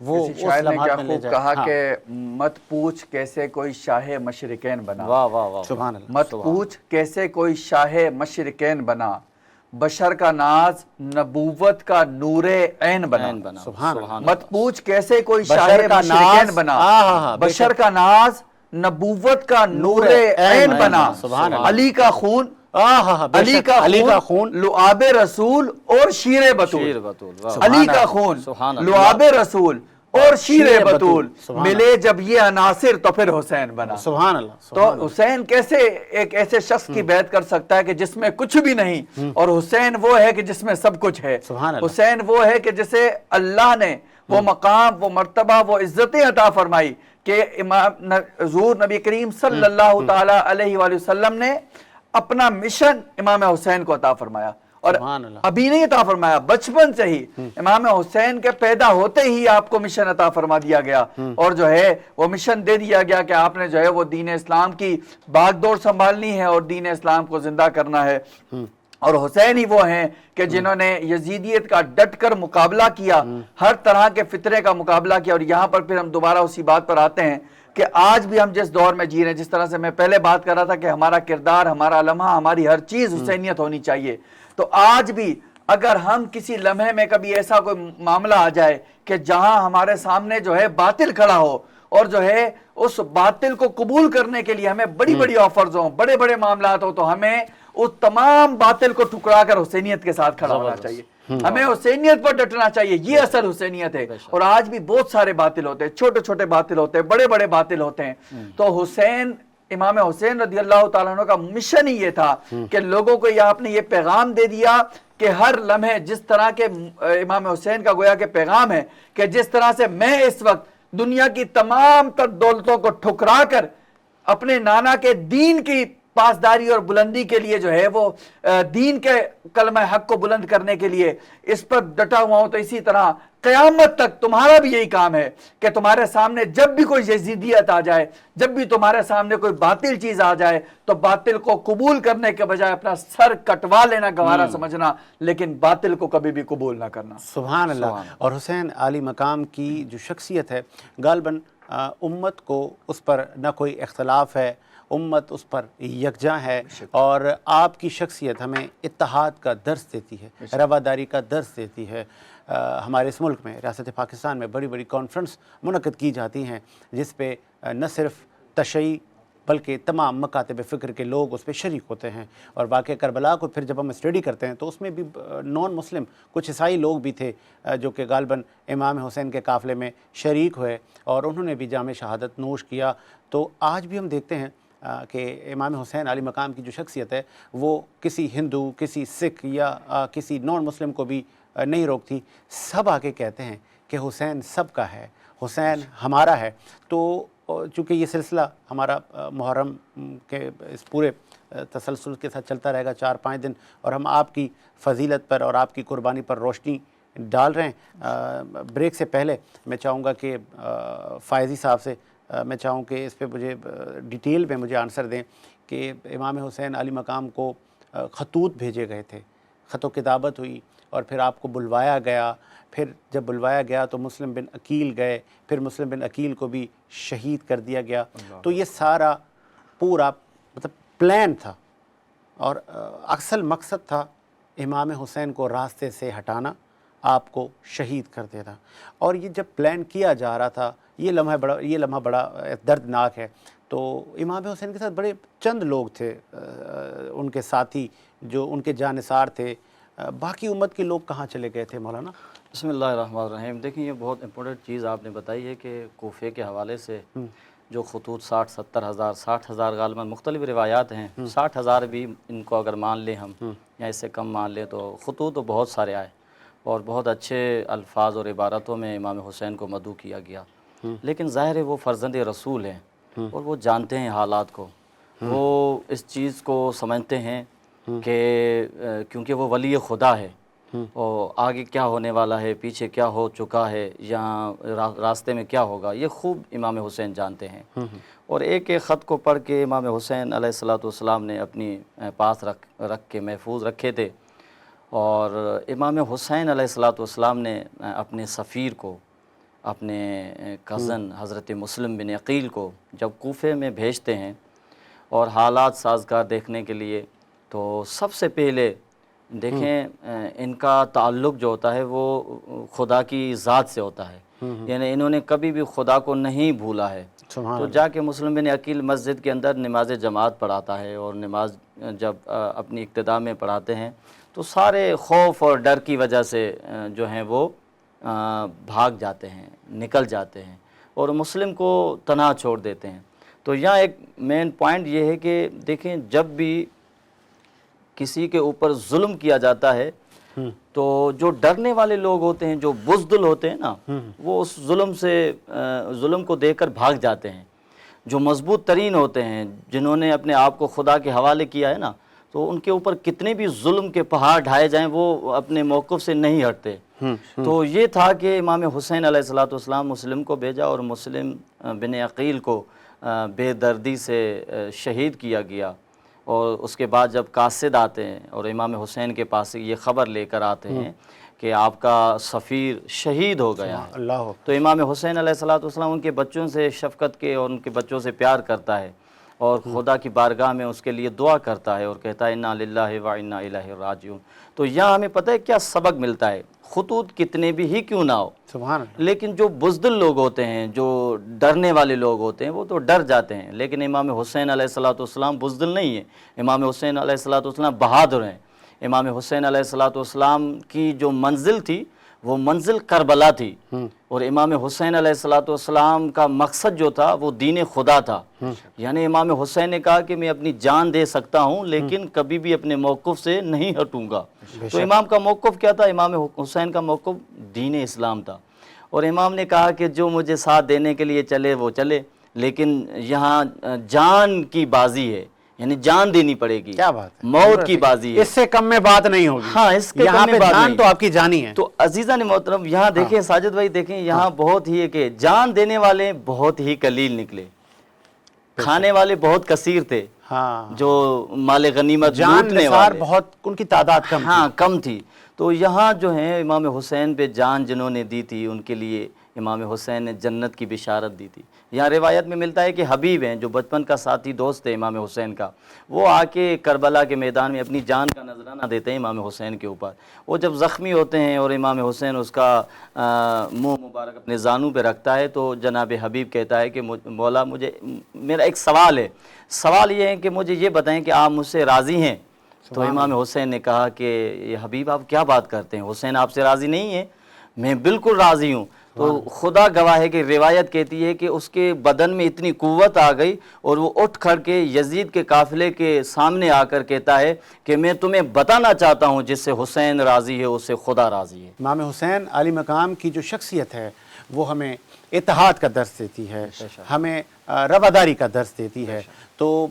Speaker 1: وہ
Speaker 3: کسی
Speaker 1: اس
Speaker 3: شاعر نے
Speaker 1: لمحات
Speaker 3: کیا
Speaker 1: میں لے
Speaker 3: خوب
Speaker 1: جائے.
Speaker 3: کہا
Speaker 1: ہاں.
Speaker 3: کہ مت پوچھ کیسے کوئی شاہ مشرقین بنا،
Speaker 2: واہ واہ واہ،
Speaker 1: سبحان اللہ.
Speaker 3: مت پوچھ کیسے کوئی شاہ مشرقین بنا، بشر کا ناز نبوت کا نور عین بنا.
Speaker 2: عین بنا.
Speaker 1: سبحان اللہ.
Speaker 3: مت پوچھ کیسے کوئی شاہ
Speaker 1: بشر کا
Speaker 3: مشرقین
Speaker 1: ناز،
Speaker 3: بنا،
Speaker 1: ہاں، بے
Speaker 3: بشر
Speaker 1: شک.
Speaker 3: کا ناز نبوت کا نور عین بنا.
Speaker 1: سبحان اللہ.
Speaker 3: علی کا خون،
Speaker 1: بے
Speaker 3: علی
Speaker 1: شک.
Speaker 3: کا
Speaker 1: علی کا
Speaker 3: خون
Speaker 1: خون.
Speaker 3: لعاب رسول اور شیر بطول.
Speaker 2: شیر بطول. واہ.
Speaker 3: علی کا خون
Speaker 2: سبحان اللہ.
Speaker 3: لعاب رسول اور شیر
Speaker 1: شیر
Speaker 3: بطول.
Speaker 1: بطول. سبحان
Speaker 3: ملے جب یہ عناصر تو پھر حسین بنا.
Speaker 1: سبحان اللہ.
Speaker 3: تو حسین کیسے ایک ایسے شخص کی بیعت کر سکتا ہے کہ جس میں کچھ بھی نہیں، اور حسین وہ ہے کہ جس میں سب کچھ ہے.
Speaker 1: سبحان اللہ.
Speaker 3: حسین وہ ہے کہ جسے اللہ نے وہ مقام، وہ مرتبہ، وہ عزتیں عطا فرمائی کہ امام حضور نبی کریم صلی اللہ تعالی علیہ وآلہ وسلم نے اپنا مشن امام حسین کو عطا فرمایا. اور
Speaker 1: سبحان اللہ.
Speaker 3: ابھی نہیں عطا فرمایا، بچپن سے ہی امام حسین کے پیدا ہوتے ہی آپ کو مشن عطا فرما دیا گیا، اور جو ہے وہ مشن دے دیا گیا کہ آپ نے جو ہے وہ دین اسلام کی باغ دوڑ سنبھالنی ہے اور دین اسلام کو زندہ کرنا ہے. اور حسین ہی وہ ہیں کہ جنہوں نے یزیدیت کا ڈٹ کر مقابلہ کیا، ہر طرح کے فتنے کا مقابلہ کیا. اور یہاں پر پھر ہم دوبارہ اسی بات پر آتے ہیں کہ آج بھی ہم جس دور میں جی رہے ہیں، جس طرح سے میں پہلے بات کر رہا تھا کہ ہمارا کردار، ہمارا لمحہ، ہماری ہر چیز حسینیت ہونی چاہیے. تو آج بھی اگر ہم کسی لمحے میں کبھی ایسا کوئی معاملہ آ جائے کہ جہاں ہمارے سامنے جو ہے باطل کھڑا ہو، اور جو ہے اس باطل کو قبول کرنے کے لیے ہمیں بڑی بڑی آفرز ہوں، بڑے بڑے معاملات ہوں، تو ہمیں اس تمام باطل کو ٹکرا کر حسینیت کے ساتھ کھڑا ہونا چاہیے. ہمیں حسینیت پر ڈٹنا چاہیے. یہ اصل حسینیت ہے. اور آج بھی بہت سارے باطل ہوتے ہیں، چھوٹے چھوٹے باطل ہوتے ہیں، بڑے بڑے باطل ہوتے ہیں. تو حسین، امام حسین رضی اللہ تعالیٰ عنہ کا مشن ہی یہ تھا کہ لوگوں کو آپ نے یہ پیغام دے دیا کہ ہر لمحے جس طرح کے امام حسین کا گویا کہ پیغام ہے کہ جس طرح سے میں اس وقت دنیا کی تمام تر دولتوں کو ٹھکرا کر اپنے نانا کے دین کی پاسداری اور بلندی کے لیے جو ہے وہ دین کے کلمہ حق کو بلند کرنے کے لیے اس پر ڈٹا ہوا ہوں، تو اسی طرح قیامت تک تمہارا بھی یہی کام ہے کہ تمہارے سامنے جب بھی کوئی یزیدیت آ جائے، جب بھی تمہارے سامنے کوئی باطل چیز آ جائے، تو باطل کو قبول کرنے کے بجائے اپنا سر کٹوا لینا گوارا سمجھنا، لیکن باطل کو کبھی بھی قبول نہ کرنا.
Speaker 1: سبحان اللہ. اور حسین عالی مقام کی جو شخصیت ہے، غالباً امت کو اس پر نہ کوئی اختلاف ہے، امت اس پر یکجاں ہے. اور آپ کی شخصیت ہمیں اتحاد کا درس دیتی ہے، رواداری کا درس دیتی ہے. ہمارے اس ملک میں، ریاست پاکستان میں بڑی بڑی کانفرنس منعقد کی جاتی ہیں جس پہ نہ صرف تشیع بلکہ تمام مکاتب فکر کے لوگ اس پہ شریک ہوتے ہیں. اور واقعہ کربلا کو پھر جب ہم اسٹڈی کرتے ہیں تو اس میں بھی نان مسلم کچھ عیسائی لوگ بھی تھے جو کہ غالباً امام حسین کے قافلے میں شریک ہوئے اور انہوں نے بھی جام شہادت نوش کیا. تو آج بھی ہم دیکھتے ہیں کہ امام حسین علی مقام کی جو شخصیت ہے وہ کسی ہندو، کسی سکھ یا کسی نان مسلم کو بھی نہیں روکتی. سب آ کے کہتے ہیں کہ حسین سب کا ہے، حسین ہمارا ہے. تو چونکہ یہ سلسلہ ہمارا محرم کے اس پورے تسلسل کے ساتھ چلتا رہے گا 4-5 دن، اور ہم آپ کی فضیلت پر اور آپ کی قربانی پر روشنی ڈال رہے ہیں. بریک سے پہلے میں چاہوں گا کہ فائزی صاحب سے میں چاہوں کہ اس پہ مجھے ڈیٹیل میں مجھے آنسر دیں کہ امام حسین علی مقام کو خطوط بھیجے گئے تھے، خط و کتابت ہوئی، اور پھر آپ کو بلوایا گیا. پھر جب بلوایا گیا تو مسلم بن عقیل گئے، پھر مسلم بن عقیل کو بھی شہید کر دیا گیا. تو یہ سارا پورا مطلب پلان تھا، اور اصل مقصد تھا امام حسین کو راستے سے ہٹانا، آپ کو شہید کر دینا. اور یہ جب پلان کیا جا رہا تھا، یہ لمحہ بڑا دردناک ہے. تو امام حسین کے ساتھ بڑے چند لوگ تھے ان کے ساتھی جو ان کے جانثار تھے. باقی امت کے لوگ کہاں چلے گئے تھے مولانا؟
Speaker 2: بسم اللہ الرحمن الرحیم. دیکھیں یہ بہت امپورٹنٹ چیز آپ نے بتائی ہے کہ کوفے کے حوالے سے جو خطوط 60-70 ہزار 60 ہزار غالباً مختلف روایات ہیں، 60 ہزار بھی ان کو اگر مان لیں ہم یا اس سے کم مان لیں تو خطوط تو بہت سارے آئے اور بہت اچھے الفاظ اور عبارتوں میں امام حسین کو مدعو کیا گیا. لیکن ظاہر ہے وہ فرزند رسول ہیں اور وہ جانتے ہیں حالات کو، وہ اس چیز کو سمجھتے ہیں کہ کیونکہ وہ ولی خدا ہے اور آگے کیا ہونے والا ہے، پیچھے کیا ہو چکا ہے، یہاں راستے میں کیا ہوگا، یہ خوب امام حسین جانتے ہیں. اور ایک ایک خط کو پڑھ کے امام حسین علیہ الصلوۃ والسلام نے اپنی پاس رکھ کے محفوظ رکھے تھے. اور امام حسین علیہ الصلوۃ والسلام نے اپنے سفیر کو اپنے کزن حضرت مسلم بن عقیل کو جب کوفے میں بھیجتے ہیں اور حالات سازگار دیکھنے کے لیے، تو سب سے پہلے دیکھیں ان کا تعلق جو ہوتا ہے وہ خدا کی ذات سے ہوتا ہے، یعنی انہوں نے کبھی بھی خدا کو نہیں بھولا ہے۔ تو جا کے مسلم بن عقیل مسجد کے اندر نماز جماعت پڑھاتا ہے، اور نماز جب اپنی ابتدا میں پڑھاتے ہیں تو سارے خوف اور ڈر کی وجہ سے جو ہیں وہ بھاگ جاتے ہیں، نکل جاتے ہیں اور مسلم کو تنہا چھوڑ دیتے ہیں۔ تو یہاں ایک مین پوائنٹ یہ ہے کہ دیکھیں جب بھی کسی کے اوپر ظلم کیا جاتا ہے تو جو ڈرنے والے لوگ ہوتے ہیں، جو بزدل ہوتے ہیں نا، وہ اس ظلم کو دیکھ کر بھاگ جاتے ہیں۔ جو مضبوط ترین ہوتے ہیں، جنہوں نے اپنے آپ کو خدا کے حوالے کیا ہے نا، تو ان کے اوپر کتنے بھی ظلم کے پہاڑ ڈھائے جائیں وہ اپنے موقف سے نہیں ہٹتے۔ تو یہ تھا کہ امام حسین علیہ السلام مسلم کو بھیجا، اور مسلم بن عقیل کو بے دردی سے شہید کیا گیا۔ اور اس کے بعد جب قاصد آتے ہیں اور امام حسین کے پاس یہ خبر لے کر آتے ہیں کہ آپ کا سفیر شہید ہو گیا ہے،
Speaker 1: اللہ
Speaker 2: تو امام حسین علیہ السلام ان کے بچوں سے شفقت کے اور ان کے بچوں سے پیار کرتا ہے، اور خدا کی بارگاہ میں اس کے لیے دعا کرتا ہے اور کہتا ہے انا للہ و انا الیہ راجعون۔ تو یہاں ہمیں پتہ ہے کیا سبق ملتا ہے؟ خطوط کتنے بھی ہی کیوں نہ ہو،
Speaker 1: سبحان اللہ،
Speaker 2: لیکن جو بزدل لوگ ہوتے ہیں، جو ڈرنے والے لوگ ہوتے ہیں، وہ تو ڈر جاتے ہیں، لیکن امام حسین علیہ السلام بزدل نہیں ہیں۔ امام حسین علیہ السلام بہادر ہیں۔ امام حسین علیہ السلام کی جو منزل تھی وہ منزل کربلا تھی، اور امام حسین علیہ السلام کا مقصد جو تھا وہ دین خدا تھا۔ یعنی امام حسین نے کہا کہ میں اپنی جان دے سکتا ہوں لیکن کبھی بھی اپنے موقف سے نہیں ہٹوں گا۔ تو امام کا موقف کیا تھا؟ امام حسین کا موقف دین اسلام تھا، اور امام نے کہا کہ جو مجھے ساتھ دینے کے لیے چلے وہ چلے، لیکن یہاں جان کی بازی ہے، یعنی جان دینی پڑے گی،
Speaker 1: کیا بات ہے،
Speaker 2: موت کی بازی ہے،
Speaker 1: اس سے کم میں بات نہیں ہوگی۔
Speaker 2: ہاں اس کے
Speaker 1: یہاں
Speaker 2: کم
Speaker 1: پہ
Speaker 2: میں بات
Speaker 1: جان
Speaker 2: نہیں۔
Speaker 1: تو آپ کی جانی ہے۔
Speaker 2: تو عزیزان محترم یہاں دیکھیں ساجد بھائی، دیکھیں یہاں بہت ہی ہے کہ جان دینے والے بہت ہی قلیل نکلے، کھانے والے بہت کثیر تھے،
Speaker 1: ہاں،
Speaker 2: جو مال غنیمت
Speaker 1: جان
Speaker 2: لوٹنے
Speaker 1: نثار
Speaker 2: والے
Speaker 1: بہت، ان کی تعداد کم تھی۔
Speaker 2: ہاں کم تھی۔ تو یہاں جو ہیں امام حسین پہ جان جنہوں نے دی تھی، ان کے لیے امام حسین نے جنت کی بشارت دی تھی۔ یہاں روایت میں ملتا ہے کہ حبیب ہیں جو بچپن کا ساتھی دوست تھے امام حسین کا، وہ آ کے کربلا کے میدان میں اپنی جان کا نذرانہ دیتے ہیں امام حسین کے اوپر۔ وہ جب زخمی ہوتے ہیں اور امام حسین اس کا منہ مبارک اپنے زانوں پہ رکھتا ہے، تو جناب حبیب کہتا ہے کہ مولا میرا ایک سوال ہے، سوال یہ ہے کہ مجھے یہ بتائیں کہ آپ مجھ سے راضی ہیں؟ تو امام حسین نے کہا کہ یہ حبیب آپ کیا بات کرتے ہیں، حسین آپ سے راضی نہیں ہے؟ میں بالکل راضی ہوں۔ تو خدا گواہ ہے کہ روایت کہتی ہے کہ اس کے بدن میں اتنی قوت آ گئی اور وہ اٹھ کھڑ کے یزید کے قافلے کے سامنے آ کر کہتا ہے کہ میں تمہیں بتانا چاہتا ہوں جس سے حسین راضی ہے اس سے خدا راضی ہے۔
Speaker 1: امام حسین عالی مقام کی جو شخصیت ہے وہ ہمیں اتحاد کا درس دیتی ہے، ہمیں رواداری کا درس دیتی ہے۔ تو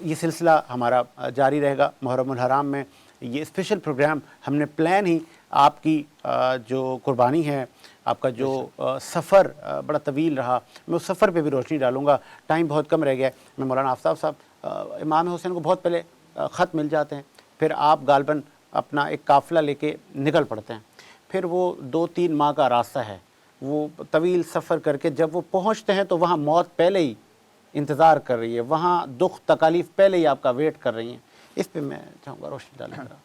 Speaker 1: یہ سلسلہ ہمارا جاری رہے گا محرم الحرام میں۔ یہ اسپیشل پروگرام ہم نے پلان ہی آپ کی جو قربانی ہے، آپ کا جو سفر بڑا طویل رہا، میں اس سفر پہ بھی روشنی ڈالوں گا، ٹائم بہت کم رہ گیا ہے۔ میں مولانا آفتاب صاحب، امام حسین کو بہت پہلے خط مل جاتے ہیں، پھر آپ غالباً اپنا ایک قافلہ لے کے نکل پڑتے ہیں، پھر وہ 2-3 ماہ کا راستہ ہے، وہ طویل سفر کر کے جب وہ پہنچتے ہیں تو وہاں موت پہلے ہی انتظار کر رہی ہے، وہاں دکھ تکالیف پہلے ہی آپ کا ویٹ کر رہی ہیں۔ اس پہ میں چاہوں گا روشنی ڈالیں ذرا۔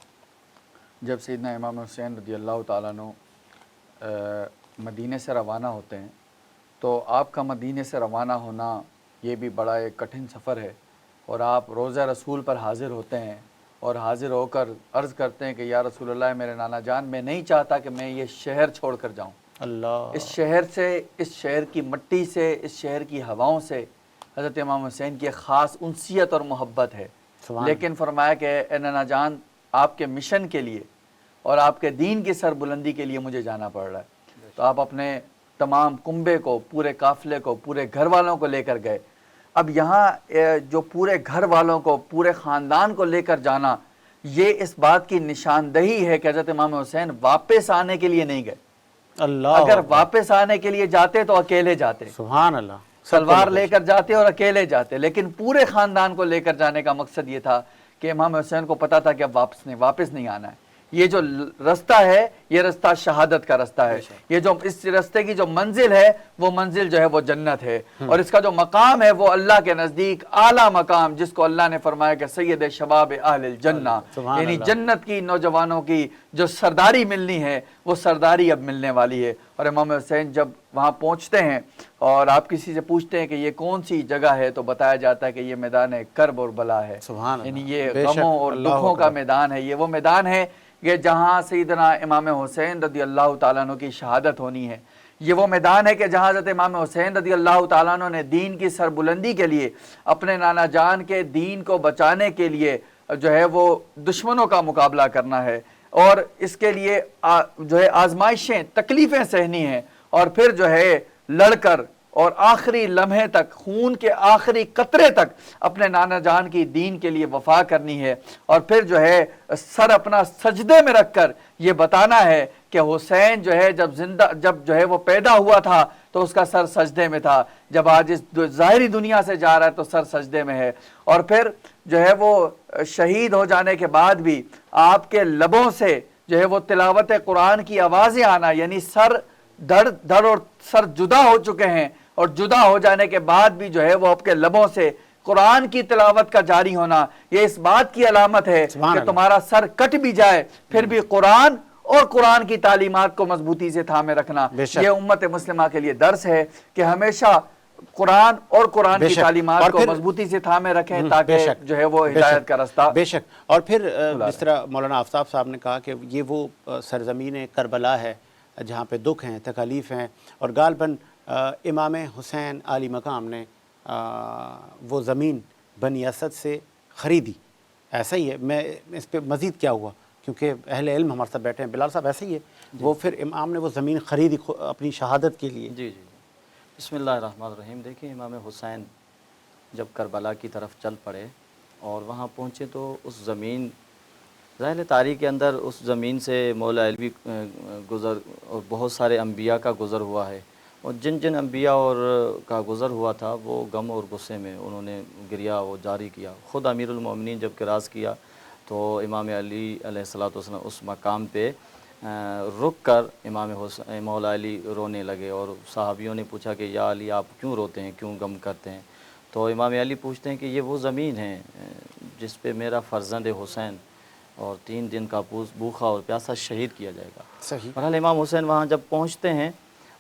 Speaker 3: جب سیدنا امام حسین رضی اللہ تعالیٰ عنہ مدینے سے روانہ ہوتے ہیں تو آپ کا مدینے سے روانہ ہونا یہ بھی بڑا ایک کٹھن سفر ہے، اور آپ روضہ رسول پر حاضر ہوتے ہیں اور حاضر ہو کر عرض کرتے ہیں کہ یا رسول اللہ میرے نانا جان، میں نہیں چاہتا کہ میں یہ شہر چھوڑ کر جاؤں۔
Speaker 1: اللہ،
Speaker 3: اس شہر سے، اس شہر کی مٹی سے، اس شہر کی ہواؤں سے حضرت امام حسین کی ایک خاص انسیت اور محبت ہے، لیکن فرمایا کہ اے نانا جان، آپ کے مشن کے لیے اور آپ کے دین کی سربلندی کے لیے مجھے جانا پڑ رہا ہے۔ تو آپ اپنے تمام کنبے کو، پورے قافلے کو، پورے گھر والوں کو لے کر گئے۔ اب یہاں جو پورے گھر والوں کو، پورے خاندان کو لے کر جانا، یہ اس بات کی نشاندہی ہے کہ حضرت امام حسین واپس آنے کے لیے نہیں گئے۔
Speaker 1: اللہ،
Speaker 3: اگر واپس آنے کے لیے جاتے تو اکیلے جاتے،
Speaker 1: سبحان اللہ،
Speaker 3: تلوار لے کر جاتے اور اکیلے جاتے، لیکن پورے خاندان کو لے کر جانے کا مقصد یہ تھا کہ امام حسین کو پتا تھا کہ اب واپس نہیں آنا ہے۔ یہ جو رستہ ہے یہ رستہ شہادت کا رستہ ہے. یہ جو اس رستے کی جو منزل ہے وہ منزل جو ہے وہ جنت ہے, اور اس کا جو مقام ہے وہ اللہ کے نزدیک اعلیٰ مقام, جس کو اللہ نے فرمایا کہ سید شباب اہل الجنہ, یعنی جنت کی نوجوانوں کی جو سرداری ملنی ہے وہ سرداری اب ملنے والی ہے. اور امام حسین جب وہاں پہنچتے ہیں اور آپ کسی سے پوچھتے ہیں کہ یہ کون سی جگہ ہے تو بتایا جاتا ہے کہ یہ میدان کرب اور بلا ہے, یعنی یہ غموں اور دکھوں کا میدان ہے. یہ وہ میدان ہے کہ جہاں سیدنا امام حسین رضی اللہ تعالیٰ عنہ کی شہادت ہونی ہے. یہ وہ میدان ہے کہ جہاں حضرت امام حسین رضی اللہ تعالیٰ عنہ نے دین کی سربلندی کے لیے, اپنے نانا جان کے دین کو بچانے کے لیے جو ہے وہ دشمنوں کا مقابلہ کرنا ہے, اور اس کے لیے جو ہے آزمائشیں تکلیفیں سہنی ہیں, اور پھر جو ہے لڑ کر اور آخری لمحے تک, خون کے آخری قطرے تک اپنے نانا جان کی دین کے لیے وفا کرنی ہے, اور پھر جو ہے سر اپنا سجدے میں رکھ کر یہ بتانا ہے کہ حسین جو ہے جب جو ہے وہ پیدا ہوا تھا تو اس کا سر سجدے میں تھا, جب آج اس ظاہری دنیا سے جا رہا ہے تو سر سجدے میں ہے. اور پھر جو ہے وہ شہید ہو جانے کے بعد بھی آپ کے لبوں سے جو ہے وہ تلاوت قرآن کی آوازیں آنا, یعنی سر دھڑ اور سر جدا ہو چکے ہیں, اور جدا ہو جانے کے بعد بھی جو ہے وہ آپ کے لبوں سے قرآن کی تلاوت کا جاری ہونا, یہ اس بات کی علامت ہے کہ تمہارا سر کٹ بھی جائے پھر بھی قرآن اور قرآن کی تعلیمات کو مضبوطی سے تھامے رکھنا. یہ امت مسلمہ کے لیے درس ہے کہ ہمیشہ قرآن اور قرآن کی تعلیمات کو مضبوطی سے تھامے رکھیں تاکہ جو ہے وہ ہدایت کا رستہ.
Speaker 1: بے شک. اور پھر جس طرح مولانا آفتاب صاحب نے کہا کہ یہ وہ سرزمین کربلا ہے جہاں پہ دکھ ہیں, تکالیف ہیں, اور غالباً امام حسین عالی مقام نے وہ زمین بنی اسد سے خریدی. ایسا ہی ہے, میں اس پہ مزید کیا ہوا کیونکہ اہل علم ہمارے ساتھ بیٹھے ہیں, بلال صاحب ایسا ہی ہے, وہ پھر امام نے وہ زمین خریدی اپنی شہادت کے لیے.
Speaker 2: جی. بسم اللہ الرحمن الرحیم. دیکھیں امام حسین جب کربلا کی طرف چل پڑے اور وہاں پہنچے تو اس زمین, ظاہر تاریخ کے اندر اس زمین سے مولا علی گزر اور بہت سارے انبیاء کا گزر ہوا ہے, اور جن انبیاء اور کا گزر ہوا تھا وہ غم اور غصے میں انہوں نے گریا و جاری کیا. خود امیر المومنین جب کراس کیا تو امام علی علیہ الصلوۃ والسلام اس مقام پہ رک کر امام حسین مولا علی رونے لگے, اور صحابیوں نے پوچھا کہ یا علی آپ کیوں روتے ہیں, کیوں غم کرتے ہیں؟ تو امام علی پوچھتے ہیں کہ یہ وہ زمین ہے جس پہ میرا فرزند حسین اور 3 دن کا بھوکھا اور پیاسا شہید کیا جائے گا.
Speaker 1: صحیح.
Speaker 2: بہرحال امام حسین وہاں جب پہنچتے ہیں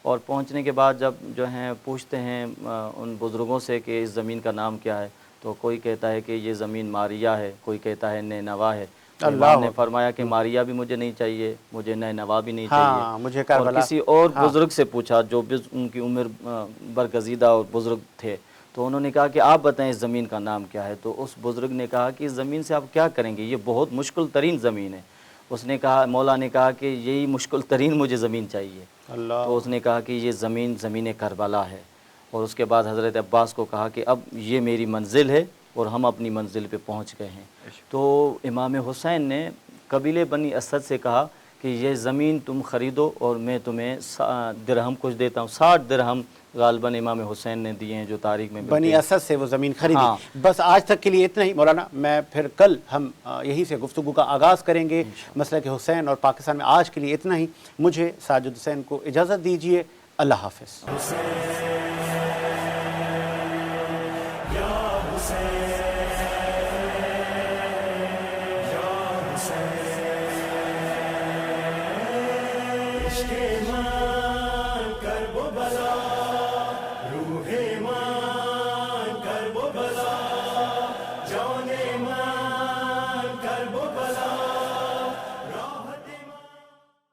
Speaker 2: اور پہنچنے کے بعد جب جو ہیں پوچھتے ہیں ان بزرگوں سے کہ اس زمین کا نام کیا ہے, تو کوئی کہتا ہے کہ یہ زمین ماریہ ہے, کوئی کہتا ہے نینوا ہے. اللہ نے فرمایا کہ ماریہ بھی مجھے نہیں چاہیے, مجھے نینوا بھی نہیں چاہیے.
Speaker 1: مجھے
Speaker 2: اور کسی اور بزرگ سے پوچھا جو بھی ان کی عمر برگزیدہ اور بزرگ تھے, تو انہوں نے کہا کہ آپ بتائیں اس زمین کا نام کیا ہے. تو اس بزرگ نے کہا کہ اس زمین سے آپ کیا کریں گے, یہ بہت مشکل ترین زمین ہے. اس نے کہا, مولا نے کہا کہ یہی مشکل ترین مجھے زمین چاہیے. تو اس نے کہا کہ یہ زمین کربلا ہے. اور اس کے بعد حضرت عباس کو کہا کہ اب یہ میری منزل ہے اور ہم اپنی منزل پہ پہنچ گئے ہیں. تو امام حسین نے قبیلے بنی اسد سے کہا کہ یہ زمین تم خریدو اور میں تمہیں درہم کچھ دیتا ہوں. 60 درہم غالباً امام حسین نے دیے ہیں جو تاریخ میں
Speaker 1: بنی اسد سے وہ زمین خریدی. بس آج تک کے لیے اتنا ہی مولانا. میں پھر کل ہم یہی سے گفتگو کا آغاز کریں گے مسلک حسین اور پاکستان میں. آج کے لیے اتنا ہی. مجھے ساجد حسین کو اجازت دیجیے. اللہ حافظ.
Speaker 4: کرب و بلا